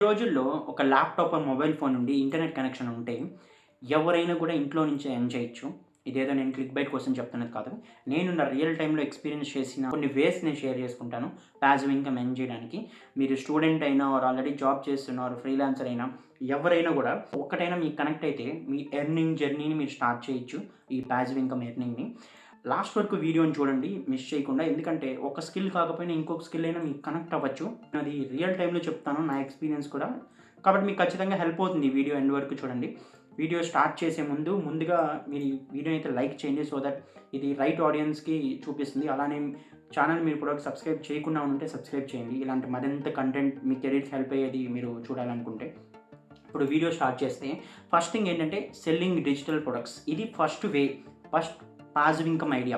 ఈ రోజుల్లో ఒక ల్యాప్‌టాప్ ఆర్ మొబైల్ ఫోన్ నుండి ఇంటర్నెట్ కనెక్షన్ ఉంటే ఎవరైనా కూడా ఇంట్లో నుంచే ఎర్న్ చేయొచ్చు. ఇదేదో నేను క్లిక్ బైట్ కోసం చెప్తున్నది కాదు. నేను నా రియల్ టైమ్‌లో ఎక్స్‌పీరియన్స్ చేసిన కొన్ని వేస్ నేను షేర్ చేసుకుంటాను. పాసివ్ ఇన్‌కమ్ ఎర్న్ చేయడానికి. మీరు స్టూడెంట్ అయినా ఆర్ ఆల్రెడీ జాబ్ చేస్తున్నారు, ఫ్రీలాన్సర్ అయినా ఎవరైనా కూడా ఒక్కటైనా మీకు కనెక్ట్ అయితే మీ ఎర్నింగ్ జర్నీని మీరు స్టార్ట్ చేయొచ్చు. ఈ పాసివ్ ఇన్‌కమ్ ఎర్నింగ్‌ని. లాస్ట్ వరకు వీడియోని చూడండి మిస్ చేయకుండా. ఎందుకంటే ఒక స్కిల్ కాకపోయినా ఇంకొక స్కిల్ అయినా మీకు కనెక్ట్ అవ్వచ్చు. అది రియల్ టైమ్‌లో చెప్తాను నా ఎక్స్‌పీరియన్స్ కూడా. కాబట్టి మీకు ఖచ్చితంగా హెల్ప్ అవుతుంది ఈ వీడియో ఎండ్ వరకు చూడండి. వీడియో స్టార్ట్ చేసే ముందుగా మీరు ఈ వీడియోని అయితే లైక్ చేయండి. సో దట్ ఇది రైట్ ఆడియన్స్‌కి చూపిస్తుంది. అలానే ఛానల్ మీరు ఇప్పటివరకు సబ్స్క్రైబ్ చేయకుండా ఉంటే సబ్స్క్రైబ్ చేయండి. ఇలాంటి మరింత కంటెంట్ మీ కెరీర్‌కి హెల్ప్ అయ్యేది మీరు చూడాలనుకుంటే. ఇప్పుడు వీడియో స్టార్ట్ చేస్తే ఫస్ట్ థింగ్ ఏంటంటే సెల్లింగ్ డిజిటల్ ప్రొడక్ట్స్. ఇది ఫస్ట్ పాసివ్ ఇన్కమ్ ఐడియా.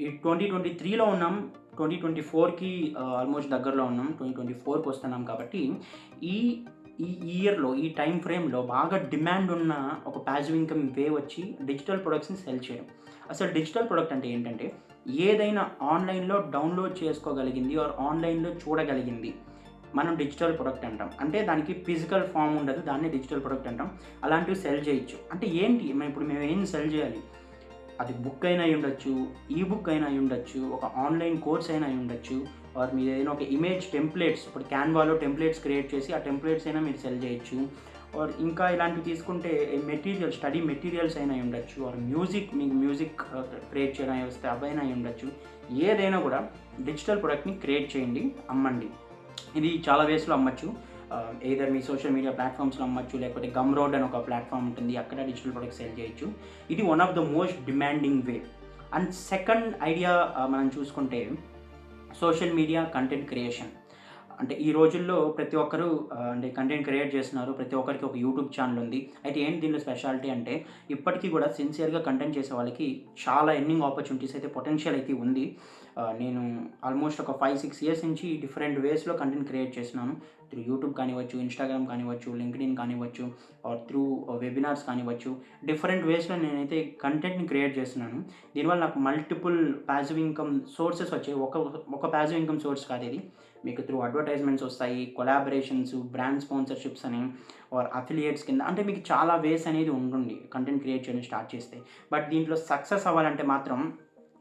ఈ 2023లో ఉన్నాం. 2024కి ఆల్మోస్ట్ దగ్గరలో ఉన్నాం. 2024కి వస్తున్నాం కాబట్టి ఈ ఈ ఇయర్‌లో ఈ టైమ్ ఫ్రేమ్‌లో బాగా డిమాండ్ ఉన్న ఒక పాసివ్ ఇన్కమ్ వే వచ్చి డిజిటల్ ప్రొడక్ట్స్‌ని సెల్ చేయడం. అసలు డిజిటల్ ప్రొడక్ట్ అంటే ఏంటంటే ఏదైనా ఆన్‌లైన్‌లో డౌన్‌లోడ్ చేసుకోగలిగింది ఆర్ ఆన్‌లైన్‌లో చూడగలిగింది. మనం డిజిటల్ ప్రొడక్ట్ అంటాం. అంటే దానికి ఫిజికల్ ఫార్మ్ ఉండదు. దాన్ని డిజిటల్ ప్రొడక్ట్ అంటాం. అలాంటివి సెల్ చేయొచ్చు. అంటే ఏంటి? మేము ఏం సెల్ చేయాలి? అది బుక్ అయినా అయ్యుండొచ్చు, ఈ బుక్ అయినా అయ్యుండొచ్చు, ఒక ఆన్‌లైన్ కోర్స్ అయినా అయ్యుండొచ్చు, ఆర్ మీరేదైనా ఒక ఇమేజ్ టెంప్లేట్స్ ఇప్పుడు క్యాన్వాలో టెంప్లేట్స్ క్రియేట్ చేసి ఆ టెంప్లేట్స్ అయినా మీరు సెల్ చేయొచ్చు. ఆర్ ఇంకా ఇలాంటివి తీసుకుంటే మెటీరియల్ స్టడీ మెటీరియల్స్ అయినా అయ్యుండొచ్చు, ఆర్ మీకు మ్యూజిక్ క్రియేట్ చేయడం వస్తే అవైనా అయ్యుండొచ్చు. ఏదైనా కూడా డిజిటల్ ప్రొడక్ట్‌ని క్రియేట్ చేయండి, అమ్మండి. ఇది చాలా వేస్‌లో అమ్మొచ్చు. ఎయిదర్ మీ సోషల్ మీడియా ప్లాట్‌ఫామ్స్‌లో అమ్మొచ్చు, లేకపోతే గమ్‌రోడ్ అని ఒక ప్లాట్‌ఫామ్ ఉంటుంది. అక్కడ డిజిటల్ ప్రొడక్ట్స్ సెల్ చేయొచ్చు. ఇది one of the most demanding way. And second idea మనం చూసుకుంటే సోషల్ మీడియా కంటెంట్ క్రియేషన్. అంటే ఈ రోజుల్లో ప్రతి ఒక్కరు అంటే కంటెంట్ క్రియేట్ చేస్తున్నారు. ప్రతి ఒక్కరికి ఒక యూట్యూబ్ ఛానెల్ ఉంది. అయితే ఏంటి దీనిలో స్పెషాలిటీ అంటే ఇప్పటికి కూడా సిన్సియర్‌గా కంటెంట్ చేసే వాళ్ళకి చాలా ఎర్నింగ్ ఆపర్చునిటీస్ అయితే పొటెన్షియల్ అయితే ఉంది. నేను ఆల్మోస్ట్ ఒక 5, 6 ఇయర్స్ నుంచి డిఫరెంట్ వేస్‌లో కంటెంట్ క్రియేట్ చేస్తున్నాను. త్రూ యూట్యూబ్ కానివ్వచ్చు, ఇన్‌స్టాగ్రామ్ కానివ్వచ్చు, లింక్డ్ఇన్ కానివ్వచ్చు, ఆర్ త్రూ వెబినార్స్ కానివ్వచ్చు. డిఫరెంట్ వేస్‌లో నేనైతే కంటెంట్‌ని క్రియేట్ చేస్తున్నాను. దీనివల్ల నాకు మల్టిపుల్ పాసివ్ ఇన్కమ్ సోర్సెస్ వచ్చాయి. ఒక పాసివ్ ఇన్కమ్ సోర్స్ కాదు ఇది. మీకు త్రూ అడ్వర్టైజ్మెంట్స్ వస్తాయి, కొలాబరేషన్స్, బ్రాండ్ స్పాన్సర్‌షిప్స్ అని ఆర్ అఫిలియేట్స్ కింద అంటే మీకు చాలా వేస్ అనేది ఉంటుంది కంటెంట్ క్రియేట్ చేయడం స్టార్ట్ చేస్తే. బట్ దీంట్లో సక్సెస్ అవ్వాలంటే మాత్రం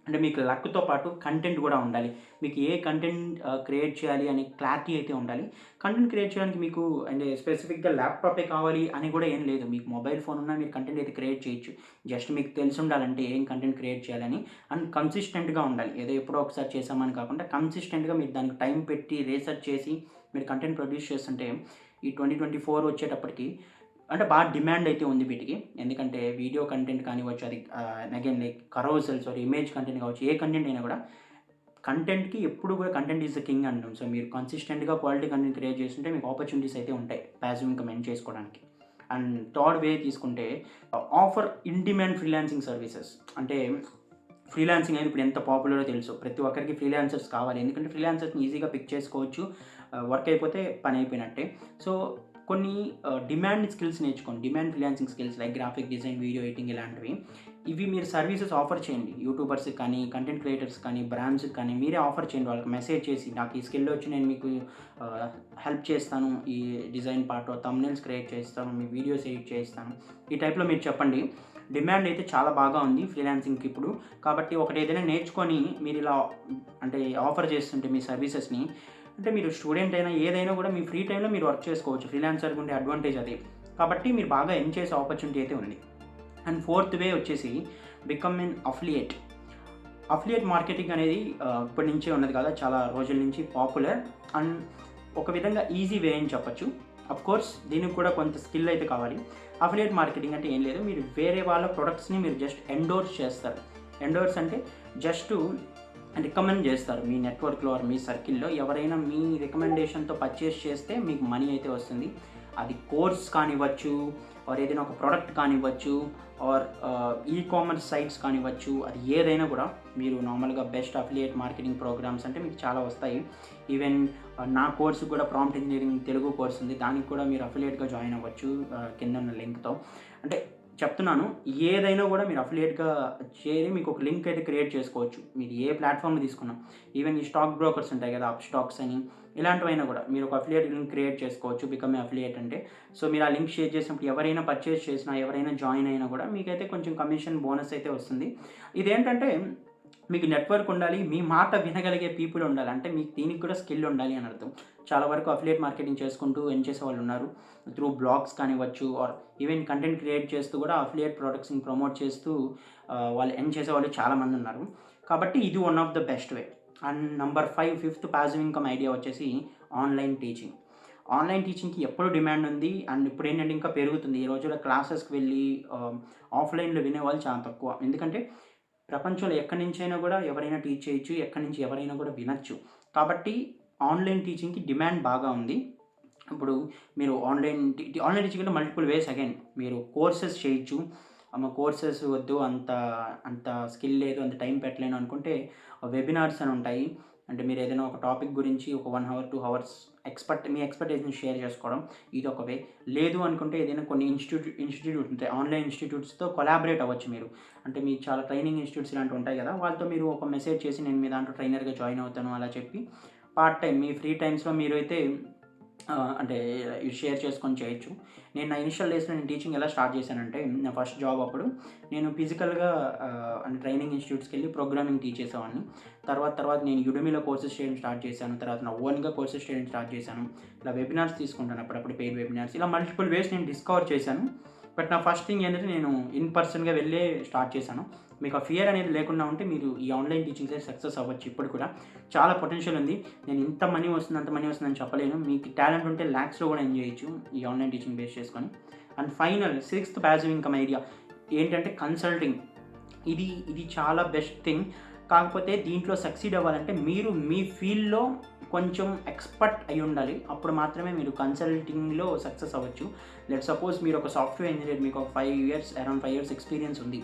అంటే మీకు లక్‌తో పాటు కంటెంట్ కూడా ఉండాలి. మీకు ఏ కంటెంట్ క్రియేట్ చేయాలి అనే క్లారిటీ అయితే ఉండాలి. కంటెంట్ క్రియేట్ చేయడానికి మీకు అంటే స్పెసిఫిక్‌గా ల్యాప్‌టాపే కావాలి అని కూడా ఏం లేదు. మీకు మొబైల్ ఫోన్ ఉన్నా మీరు కంటెంట్ అయితే క్రియేట్ చేయొచ్చు. జస్ట్ మీకు తెలిసుండాలంటే ఏం కంటెంట్ క్రియేట్ చేయాలని. అండ్ కన్సిస్టెంట్‌గా ఉండాలి. ఏదో ఎప్పుడో ఒకసారి చేసామని కాకుండా కన్సిస్టెంట్‌గా మీరు దానికి టైం పెట్టి రీసెర్చ్ చేసి మీరు కంటెంట్ ప్రొడ్యూస్ చేస్తుంటే ఈ 2024 వచ్చేటప్పటికి అంటే బాగా డిమాండ్ అయితే ఉంది వీటికి. ఎందుకంటే వీడియో కంటెంట్ కానివ్వచ్చు, అది again like carousels or image content కావచ్చు, ఏ కంటెంట్ అయినా కూడా కంటెంట్‌కి ఎప్పుడు కూడా కంటెంట్ ఈస్ ద కింగ్ అంటాం. సో మీరు కన్సిస్టెంట్‌గా క్వాలిటీ కంటెంట్ క్రియేట్ చేస్తుంటే మీకు ఆపర్చునిటీస్ అయితే ఉంటాయి పాసివ్ ఇన్కమ్ ఎర్న్ చేసుకోవడానికి. అండ్ థర్డ్ వే తీసుకుంటే offer in demand freelancing services. అంటే ఫ్రీలాన్సింగ్ అనేది ఇప్పుడు ఎంత పాపులరో తెలుసు. ప్రతి ఒక్కరికి ఫ్రీలాన్సర్స్ కావాలి. ఎందుకంటే ఫ్రీలాన్సర్స్‌ని ఈజీగా పిక్ చేసుకోవచ్చు. వర్క్ అయిపోతే పని అయిపోయినట్టే. సో కొన్ని డిమాండ్ స్కిల్స్ నేర్చుకోండి. Demand freelancing skills like graphic design, video editing ఇలాంటివి. ఇవి మీరు సర్వీసెస్ ఆఫర్ చేయండి. యూట్యూబర్స్‌కి కానీ, కంటెంట్ క్రియేటర్స్ కానీ, బ్రాండ్స్‌కి కానీ మీరే ఆఫర్ చేయండి. వాళ్ళకి మెసేజ్ చేసి నాకు ఈ స్కిల్ వచ్చి నేను మీకు హెల్ప్ చేస్తాను. ఈ డిజైన్ పార్ట్, థంబ్‌నెయిల్స్ క్రియేట్ చేస్తాను. మీ వీడియోస్ ఎడిట్ చేస్తాను. ఈ టైప్‌లో మీరు చెప్పండి. డిమాండ్ అయితే చాలా బాగా ఉంది ఫ్రీలాన్సింగ్‌కి ఇప్పుడు. కాబట్టి ఒకటి ఏదైనా నేర్చుకొని మీరు ఇలా అంటే ఆఫర్ చేస్తుంటే మీ సర్వీసెస్‌ని అంటే మీరు స్టూడెంట్ అయినా ఏదైనా కూడా మీ ఫ్రీ టైమ్‌లో మీరు వర్క్ చేసుకోవచ్చు. ఫ్రీలాన్సర్‌కి ఉండే అడ్వాంటేజ్ అది. కాబట్టి మీరు బాగా ఎర్న్ చేసే ఆపర్చునిటీ అయితే ఉంది. అండ్ ఫోర్త్ వే వచ్చేసి become an affiliate. Affiliate marketing అనేది ఇప్పటి నుంచే ఉన్నది కాదు. చాలా రోజుల నుంచి పాపులర్ అండ్ ఒక విధంగా ఈజీ వే అని చెప్పొచ్చు. అఫ్‌కోర్స్ దీనికి కూడా కొంత స్కిల్ అయితే కావాలి. అఫిలియేట్ మార్కెటింగ్ అంటే ఏం లేదు. మీరు వేరే వాళ్ళ ప్రొడక్ట్స్‌ని మీరు జస్ట్ ఎండోర్స్ చేస్తారు. ఎండోర్స్ అంటే జస్టు రికమెండ్ చేస్తారు. మీ నెట్వర్క్‌లో ఆర్ మీ సర్కిల్‌లో ఎవరైనా మీ రికమెండేషన్‌తో పర్చేస్ చేస్తే మీకు మనీ అయితే వస్తుంది. అది కోర్స్ కానివ్వచ్చు, ఆర్ ఏదైనా ఒక ప్రొడక్ట్ కానివ్వచ్చు, ఆర్ ఈ కామర్స్ సైట్స్ కానివ్వచ్చు. అది ఏదైనా కూడా మీరు నార్మల్‌గా బెస్ట్ అఫిలియేట్ మార్కెటింగ్ ప్రోగ్రామ్స్ అంటే మీకు చాలా వస్తాయి. ఈవెన్ నా కోర్స్ కూడా ప్రాంప్ట్ ఇంజినీరింగ్ తెలుగు కోర్స్ ఉంది. దానికి కూడా మీరు అఫిలియేట్‌గా జాయిన్ అవ్వచ్చు కింద ఉన్న లింక్‌తో. అంటే చెప్తున్నాను. ఏదైనా కూడా మీరు అఫిలియేట్‌గా చేరి మీకు ఒక లింక్ అయితే క్రియేట్ చేసుకోవచ్చు. మీరు ఏ ప్లాట్‌ఫామ్ తీసుకున్నా. ఈవెన్ ఈ స్టాక్ బ్రోకర్స్ ఉంటాయి కదా! అప్ స్టాక్స్ అని, ఇలాంటివైనా కూడా మీరు ఒక అఫిలియేట్ లింక్ క్రియేట్ చేసుకోవచ్చు బికమ్ అఫిలియేట్ అంటే. సో మీరు ఆ లింక్ షేర్ చేసినప్పుడు ఎవరైనా పర్చేస్ చేసినా, ఎవరైనా జాయిన్ అయినా కూడా మీకైతే కొంచెం కమిషన్ బోనస్ అయితే వస్తుంది. ఇదేంటంటే మీకు నెట్వర్క్ ఉండాలి, మీ మాట వినగలిగే పీపుల్ ఉండాలి. అంటే మీకు దీనికి కూడా స్కిల్ ఉండాలి అని అర్థం. చాలా వరకు అఫిలియేట్ మార్కెటింగ్ చేసుకుంటూ ఎర్న్ చేసేవాళ్ళు ఉన్నారు. త్రూ బ్లాగ్స్ కానివ్వచ్చు ఆర్ ఈవెన్ కంటెంట్ క్రియేట్ చేస్తూ కూడా అఫిలియేట్ ప్రొడక్ట్స్‌ని ప్రమోట్ చేస్తూ వాళ్ళు ఎర్న్ చేసేవాళ్ళు చాలామంది ఉన్నారు. కాబట్టి ఇది one of the best way. And number 5 fifth passive income idea వచ్చేసి ఆన్‌లైన్ టీచింగ్. ఆన్‌లైన్ టీచింగ్‌కి ఎప్పుడు డిమాండ్ ఉంది. అండ్ ఇప్పుడేంటంటే ఇంకా పెరుగుతుంది. ఈ రోజుల్లో క్లాసెస్‌కి వెళ్ళి ఆఫ్‌లైన్‌లో వినేవాళ్ళు చాలా తక్కువ. ఎందుకంటే ప్రపంచంలో ఎక్కడి నుంచైనా కూడా ఎవరైనా టీచ్ చేయొచ్చు. ఎక్కడి నుంచి ఎవరైనా కూడా వినొచ్చు. కాబట్టి ఆన్‌లైన్ టీచింగ్‌కి డిమాండ్ బాగా ఉంది. ఇప్పుడు మీరు ఆన్‌లైన్ టీచింగ్ అంటే మల్టిపుల్ వేస్ అగైన్. మీరు కోర్సెస్ చేయొచ్చు. కోర్సెస్ వద్దు అంత స్కిల్ లేదు, అంత టైం పెట్టలేను అనుకుంటే వెబినార్స్ అని ఉంటాయి. అంటే మీరు ఏదైనా ఒక టాపిక్ గురించి ఒక 1 అవర్, 2 అవర్స్ మీ ఎక్స్‌పర్టైజ్‌ని షేర్ చేసుకోవడం ఇదొక వే. లేదు అనుకుంటే ఏదైనా కొన్ని ఇన్‌స్టిట్యూట్ ఉంటాయి. ఆన్‌లైన్ ఇన్‌స్టిట్యూట్స్‌తో కొలాబరేట్ అవ్వచ్చు మీరు. అంటే మీకు చాలా ట్రైనింగ్ ఇన్‌స్టిట్యూట్స్ ఇలాంటివి ఉంటాయి కదా! వాళ్ళతో మీరు ఒక మెసేజ్ చేసి నేను మీ దాంట్లో ట్రైనర్‌గా జాయిన్ అవుతాను అలా చెప్పి పార్ట్ టైమ్ మీ ఫ్రీ టైమ్స్‌లో మీరైతే అంటే ఇది షేర్ చేసుకొని చేయొచ్చు. నేను నా ఇనిషియల్ డేస్‌లో నేను టీచింగ్ ఎలా స్టార్ట్ చేశానంటే, నా ఫస్ట్ జాబ్ అప్పుడు నేను ఫిజికల్‌గా అంటే ట్రైనింగ్ ఇన్‌స్టిట్యూట్స్‌కెళ్ళి ప్రోగ్రామింగ్ టీచ్ చేసేవాడిని. తర్వాత నేను యుడమీలో కోర్సెస్ చేయడం స్టార్ట్ చేశాను. తర్వాత నా ఓన్‌గా కోర్సెస్ చేయడం స్టార్ట్ చేశాను. ఇలా వెబినార్స్ తీసుకుంటాను అప్పుడప్పుడు పెయిడ్ వెబినార్స్. ఇలా మల్టిపుల్ వేస్ నేను డిస్కవర్ చేశాను. బట్ నా ఫస్ట్ థింగ్ ఏంటంటే నేను ఇన్ పర్సన్‌గా వెళ్ళే స్టార్ట్ చేశాను. మీకు ఆ ఫియర్ అనేది లేకుండా ఉంటే మీరు ఈ ఆన్‌లైన్ టీచింగ్ సైడ్ సక్సెస్ అవ్వచ్చు ఇప్పుడు కూడా. చాలా పొటెన్షియల్ ఉంది. నేను ఇంత మనీ వస్తుంది, అంత మనీ వస్తుందని చెప్పలేను. మీకు టాలెంట్ ఉంటే లాక్స్‌లో కూడా ఎర్న్ చేయొచ్చు ఈ ఆన్‌లైన్ టీచింగ్ బేస్ చేసుకొని. And final sixth passive income idea ఏంటంటే కన్సల్టింగ్. ఇది చాలా బెస్ట్ థింగ్. కాకపోతే దీంట్లో సక్సీడ్ అవ్వాలంటే మీరు మీ ఫీల్డ్‌లో కొంచెం ఎక్స్‌పర్ట్ అయ్యుండాలి. అప్పుడు మాత్రమే మీరు కన్సల్టింగ్‌లో సక్సెస్ అవ్వచ్చు. లెట్స్ సపోజ్ మీరు ఒక సాఫ్ట్‌వేర్ ఇంజినీర్, మీకు ఒక 5 ఇయర్స్ ఎక్స్‌పీరియన్స్ ఉంది.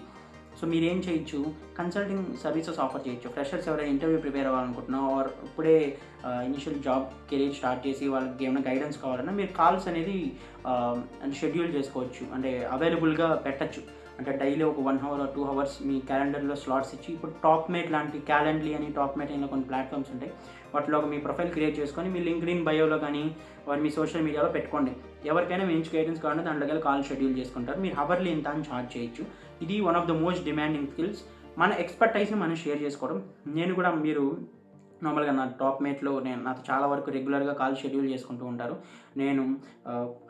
సో మీరేం చేయొచ్చు, కన్సల్టింగ్ సర్వీసెస్ ఆఫర్ చేయొచ్చు. ఫ్రెషర్స్ ఎవరైనా ఇంటర్వ్యూ ప్రిపేర్ అవ్వాలనుకుంటున్నా ఆర్ ఇప్పుడే ఇనిషియల్ జాబ్ కెరీర్ స్టార్ట్ చేసి వాళ్ళకి ఏమైనా గైడెన్స్ కావాలన్నా మీరు కాల్స్ అనేది షెడ్యూల్ చేసుకోవచ్చు. అంటే అవైలబుల్‌గా పెట్టొచ్చు. అంటే డైలీ ఒక 1 అవర్ ఆర్ 2 అవర్స్ మీ క్యాలెండర్‌లో స్లాట్స్ ఇచ్చి ఇప్పుడు టాప్‌మేట్ లాంటి క్యాలెండ్లీ అని టాప్‌మేట్ అని కొన్ని ప్లాట్‌ఫామ్స్ ఉంటాయి. వాటిలో మీ ప్రొఫైల్ క్రియేట్ చేసుకొని మీ లింక్డ్ఇన్ బయోలో కానీ ఆర్ మీ సోషల్ మీడియాలో పెట్టుకోండి. ఎవరికైనా మంచి గైడెన్స్ కావాలంటే దాంట్లోకెళ్ళి కాల్ షెడ్యూల్ చేసుకుంటారు. మీరు హవర్లీ ఇంత అని చార్జ్ చేయొచ్చు. ఇది one of the most demanding skills. మన ఎక్స్‌పర్టైజ్‌ని మనం షేర్ చేసుకోవడం. నేను కూడా మీరు నార్మల్‌గా నా టాప్‌మేట్‌లో నాతో చాలా వరకు రెగ్యులర్‌గా కాల్ షెడ్యూల్ చేసుకుంటూ ఉంటారు. నేను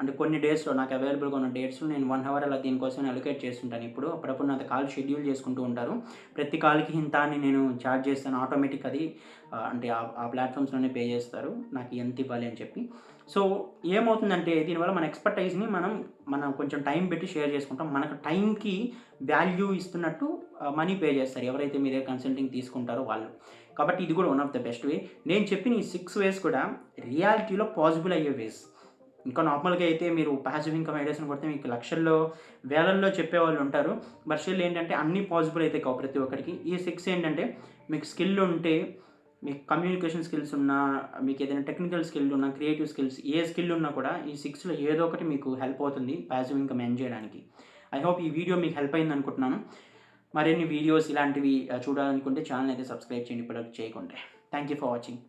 అంటే కొన్ని డేస్‌లో నాకు అవైలబుల్‌గా ఉన్న డేట్స్‌లో నేను 1 అవర్ అలా దీనికోసం అలొకేట్ చేస్తుంటాను ఇప్పుడు. అప్పుడప్పుడు నాతో కాల్ షెడ్యూల్ చేసుకుంటూ ఉంటారు. ప్రతి కాల్‌కి ఇంత అని నేను చార్జ్ చేస్తాను. ఆటోమేటిక్ అది అంటే ఆ ప్లాట్‌ఫామ్స్‌లోనే పే చేస్తారు. నాకు ఎంత ఇవ్వాలి అని చెప్పి. సో ఏమవుతుందంటే దీనివల్ల మన ఎక్స్‌పర్టైజ్‌ని మనం కొంచెం టైం పెట్టి షేర్ చేసుకుంటాం. మనకు టైంకి వాల్యూ ఇస్తున్నట్టు మనీ పే చేస్తారు. ఎవరైతే మీ దగ్గర కన్సల్టింగ్ తీసుకుంటారో వాళ్ళు. కాబట్టి ఇది కూడా one of the best way. నేను చెప్పిన ఈ 6 వేస్ కూడా రియాలిటీలో పాసిబుల్ అయ్యే వేస్. ఇంకా నార్మల్‌గా అయితే మీరు పాసివ్ ఇన్‌కమ్ ఐడియాస్‌ని కొడితే మీకు లక్షల్లో, వేలల్లో చెప్పేవాళ్ళు ఉంటారు. బట్ స్టిల్ ఏంటంటే అన్నీ పాసిబుల్ అయితే కావు ప్రతి ఒక్కరికి. ఈ 6 ఏంటంటే మీకు స్కిల్ ఉంటే, మీకు కమ్యూనికేషన్ స్కిల్స్ ఉన్నా, మీకు ఏదైనా టెక్నికల్ స్కిల్ ఉన్నా, క్రియేటివ్ స్కిల్స్ ఏ స్కిల్ ఉన్నా కూడా ఈ 6లో ఏదో ఒకటి మీకు హెల్ప్ అవుతుంది పాసివ్ ఇన్‌కమ్ ఎర్న్ చేయడానికి. ఐ హోప్ ఈ వీడియో మీకు హెల్ప్ అయింది అనుకుంటున్నాను. మరిన్ని వీడియోస్ ఇలాంటివి చూడాలనుకుంటే ఛానెల్ అయితే సబ్స్క్రైబ్ చేయండి ఇప్పటివరకు చేయకుంటే. Thank you for watching.